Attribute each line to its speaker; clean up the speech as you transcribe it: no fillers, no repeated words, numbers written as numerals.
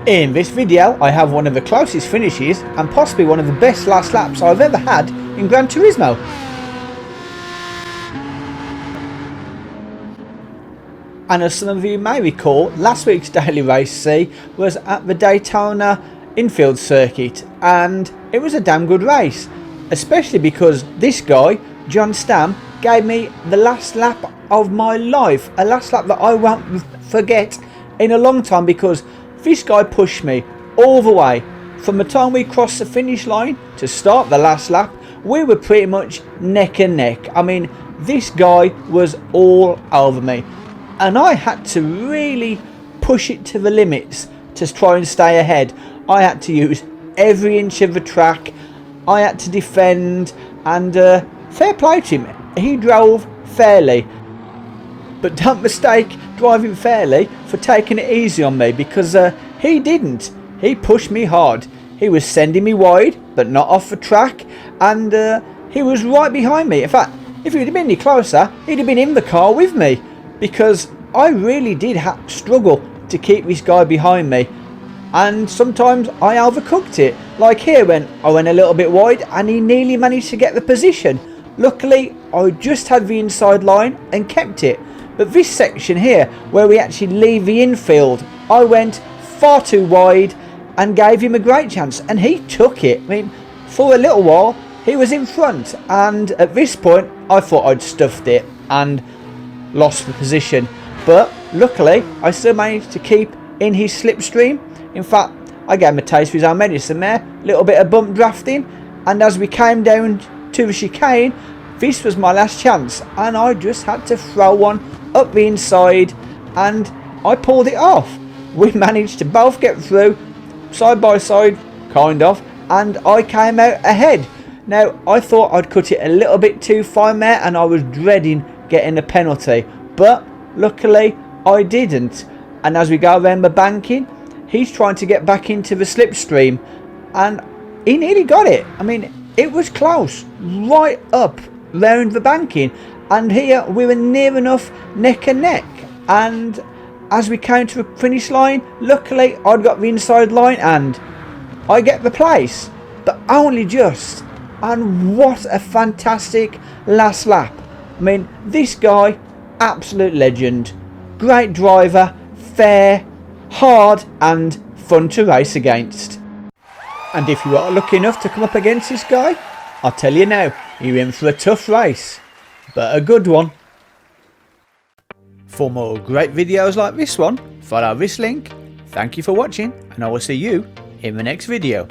Speaker 1: In this video I have one of the closest finishes and possibly one of the best last laps I've ever had in Gran Turismo. And as some of you may recall, last week's Daily Race C was at the Daytona infield circuit and it was a damn good race, especially because this guy, John Stam, gave me the last lap of my life, a last lap that I won't forget in a long time, because this guy pushed me all the way. From the time we crossed the finish line to start the last lap, we were pretty much neck and neck. I mean, this guy was all over me. And I had to really push it to the limits to try and stay ahead. I had to use every inch of the track. I had to defend, and fair play to him. He drove fairly. But don't mistake driving fairly for taking it easy on me, because he didn't. He pushed me hard. He was sending me wide, but not off the track, and he was right behind me. In fact, if he'd have been any closer, he'd have been in the car with me, because I really did struggle to keep this guy behind me, and sometimes I overcooked it. Like here, when I went a little bit wide and he nearly managed to get the position. Luckily, I just had the inside line and kept it. But this section here, where we actually leave the infield, I went far too wide and gave him a great chance, and he took it. I mean, for a little while he was in front, and at this point I thought I'd stuffed it and lost the position. But luckily I still managed to keep in his slipstream. In fact, I gave him a taste of his own medicine there, a little bit of bump drafting, and as we came down to the chicane, this was my last chance, and I just had to throw one up the inside, and I pulled it off. We managed to both get through side by side, kind of, and I came out ahead. Now, I thought I'd cut it a little bit too fine there, and I was dreading getting a penalty, but luckily I didn't. And as we go around the banking, he's trying to get back into the slipstream, and he nearly got it. I mean, it was close, right up round the banking, and here we were near enough neck and neck. And as we came to the finish line, luckily I'd got the inside line and I get the place, but only just. And what a fantastic last lap. I mean, this guy, absolute legend, great driver, fair, hard and fun to race against. And if you are lucky enough to come up against this guy, I'll tell you now, you're in for a tough race, but a good one. For more great videos like this one, follow this link. Thank you for watching, and I will see you in the next video.